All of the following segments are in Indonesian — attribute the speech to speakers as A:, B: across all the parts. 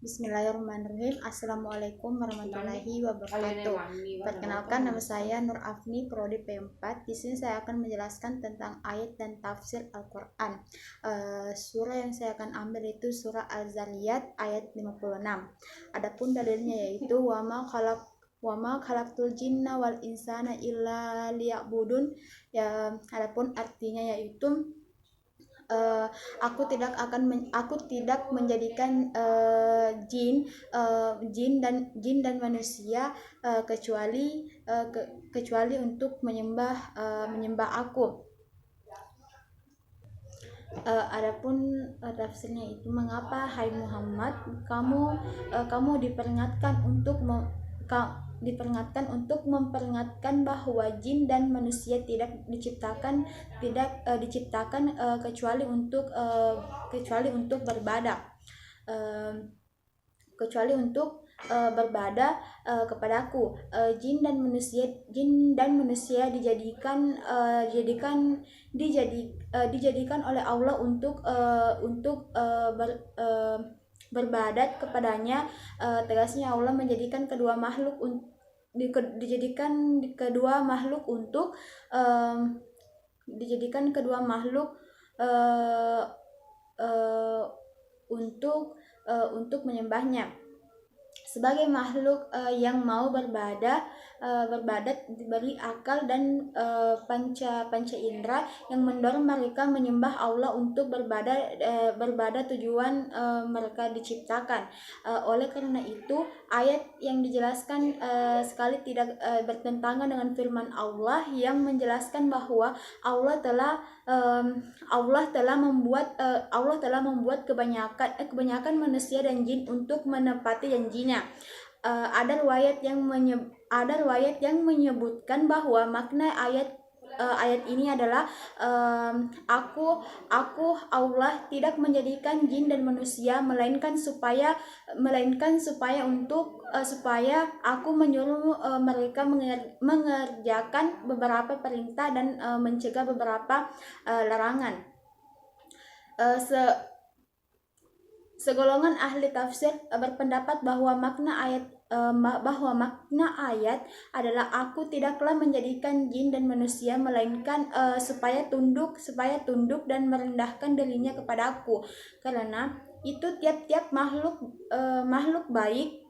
A: Bismillahirrahmanirrahim. Assalamualaikum warahmatullahi wabarakatuh. Perkenalkan, nama saya Nur Afni, Prodi P4. Di sini saya akan menjelaskan tentang ayat dan tafsir Al-Quran. Surah yang saya akan ambil itu surah Al-Zariyat ayat 56. Adapun dalilnya yaitu wa ma khalaqtul jinna wal insana illa liya'budun. Ya, adapun artinya yaitu aku tidak menjadikan jin dan manusia kecuali untuk menyembah aku. Adapun tafsirnya itu, mengapa hai Muhammad kamu diperingatkan untuk memperingatkan bahwa jin dan manusia tidak diciptakan kecuali untuk beribadah, kepadaku. Jin dan manusia dijadikan oleh Allah untuk beribadat kepadanya. Tegasnya Allah menjadikan kedua makhluk untuk menyembahnya. Sebagai makhluk yang mau beribadat diberi akal dan panca indera yang mendorong mereka menyembah Allah untuk beribadah tujuan mereka diciptakan. Oleh karena itu, ayat yang dijelaskan sekali tidak bertentangan dengan firman Allah yang menjelaskan bahwa Allah telah membuat kebanyakan manusia dan jin untuk menepati janjinya. Ada riwayat yang menyebutkan bahwa makna ayat ini adalah aku Allah tidak menjadikan jin dan manusia melainkan supaya aku menyuruh mereka mengerjakan beberapa perintah dan mencegah beberapa larangan. Segolongan ahli tafsir berpendapat bahwa makna ayat adalah aku tidaklah menjadikan jin dan manusia melainkan supaya tunduk dan merendahkan dirinya kepadaku, karena itu tiap-tiap makhluk baik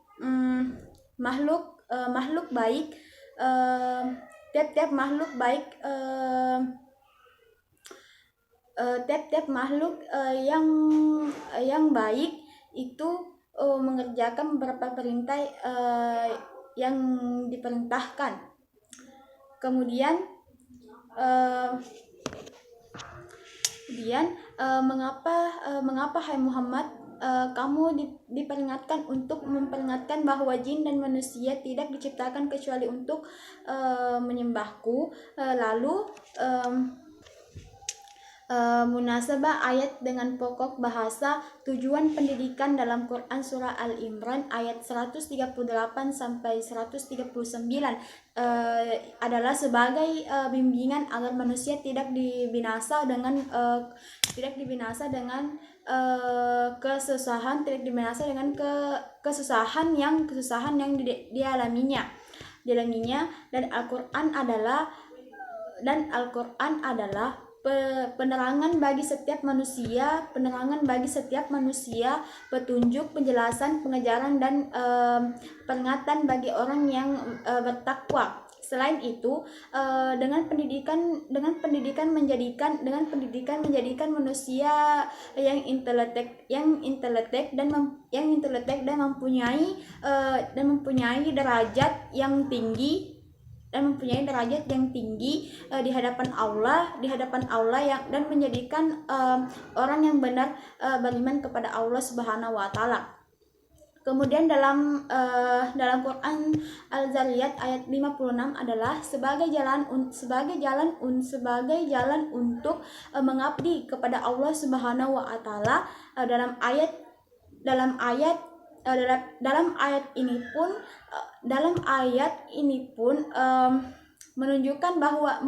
A: yang baik itu mengerjakan beberapa perintah yang diperintahkan. Kemudian mengapa hai Muhammad kamu diperingatkan untuk memperingatkan bahwa jin dan manusia tidak diciptakan kecuali untuk menyembahku. Lalu munasabah ayat dengan pokok bahasa tujuan pendidikan dalam Quran surah Al-Imran ayat 138 sampai 139 adalah sebagai bimbingan agar manusia tidak dibinasa dengan kesusahan yang dialaminya. Dan Al-Quran adalah penerangan bagi setiap manusia, petunjuk, penjelasan, pengajaran dan peringatan bagi orang yang bertakwa. Selain itu, dengan pendidikan menjadikan manusia yang intelektek dan mempunyai derajat yang tinggi di hadapan Allah dan menjadikan orang yang benar beriman kepada Allah Subhanahu wa taala. Kemudian dalam Quran Al-Zariyat ayat 56 adalah sebagai jalan untuk mengabdi kepada Allah Subhanahu wa taala. Dalam ayat ini pun menunjukkan bahwa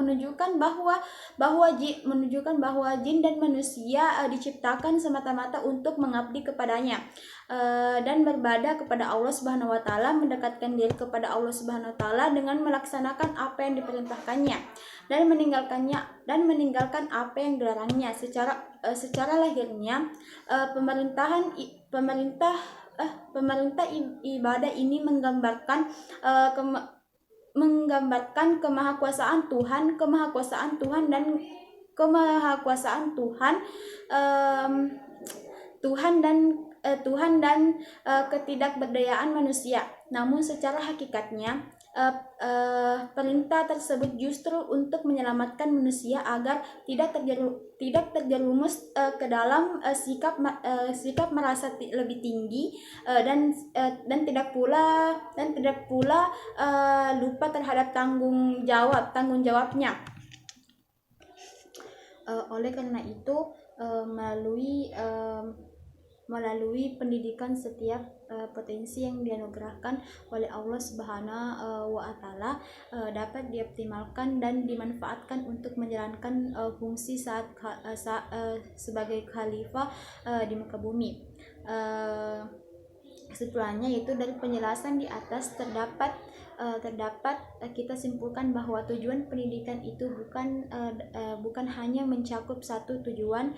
A: jin dan manusia diciptakan semata-mata untuk mengabdi kepadanya. dan beribadah kepada Allah Subhanahu wa taala, mendekatkan diri kepada Allah Subhanahu wa taala dengan melaksanakan apa yang diperintahkannya dan meninggalkan apa yang dilarangnya. Secara lahirnya, pemerintah ibadah ini menggambarkan kemahakuasaan Tuhan dan ketidakberdayaan manusia. Namun secara hakikatnya perintah tersebut justru untuk menyelamatkan manusia agar tidak terjerumus ke dalam sikap merasa lebih tinggi dan tidak pula lupa terhadap tanggung jawabnya. Oleh karena itu, melalui pendidikan, setiap potensi yang dianugerahkan oleh Allah Subhanahu wa taala dapat dioptimalkan dan dimanfaatkan untuk menjalankan fungsi saat sebagai khalifah di muka bumi. Kesimpulannya, yaitu dari penjelasan di atas terdapat kita simpulkan bahwa tujuan pendidikan itu bukan hanya mencakup satu tujuan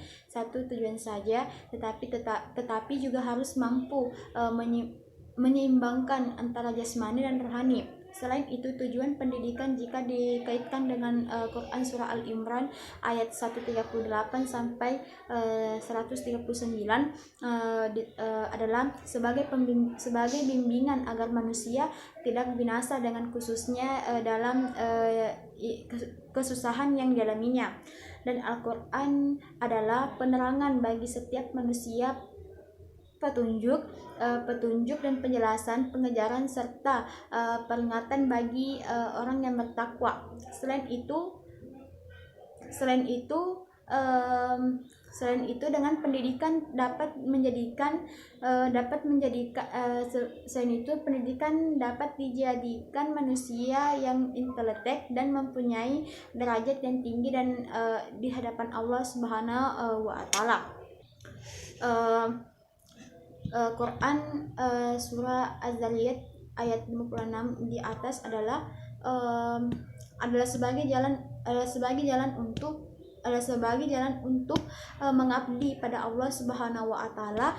A: saja, tetapi juga harus mampu menyeimbangkan antara jasmani dan rohani. Selain itu, tujuan pendidikan jika dikaitkan dengan Quran Surah Al-Imran ayat 138 sampai 139 adalah sebagai bimbingan agar manusia tidak binasa dengan khususnya dalam kesusahan yang dialaminya. Dan Al-Quran adalah penerangan bagi setiap manusia, petunjuk dan penjelasan, pengejaran serta peringatan bagi orang yang bertakwa. Selain itu dengan pendidikan pendidikan dapat dijadikan manusia yang intelektual dan mempunyai derajat yang tinggi dan di hadapan Allah Subhanahu wa taala. Quran surah Az-Zariyat ayat 56 di atas adalah sebagai jalan untuk mengabdi pada Allah Subhanahu wa taala,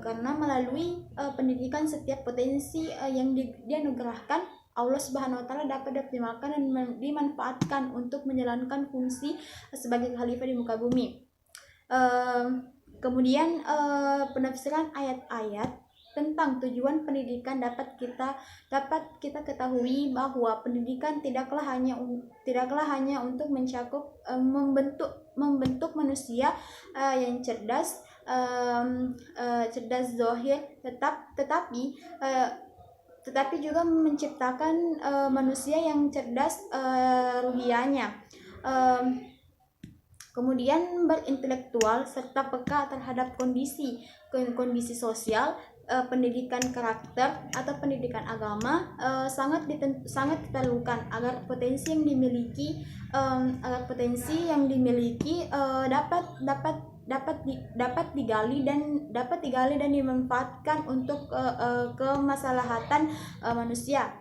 A: karena melalui pendidikan setiap potensi yang dianugerahkan Allah Subhanahu wa taala dapat dioptimalkan dan dimanfaatkan untuk menjalankan fungsi sebagai khalifah di muka bumi. Kemudian penafsiran ayat-ayat tentang tujuan pendidikan dapat kita ketahui bahwa pendidikan tidaklah hanya untuk mencakup membentuk manusia yang cerdas zahir, tetapi juga menciptakan manusia yang cerdas ruhiyahnya, kemudian berintelektual serta peka terhadap kondisi sosial. Pendidikan karakter atau pendidikan agama sangat diperlukan agar potensi yang dimiliki dapat digali dan dimanfaatkan untuk kemaslahatan manusia.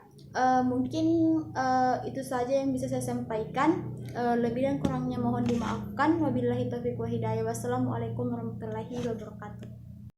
A: Mungkin itu saja yang bisa saya sampaikan. Lebih dan kurangnya mohon dimaafkan. Wabillahi taufiq wa hidayah. Wassalamualaikum warahmatullahi wabarakatuh.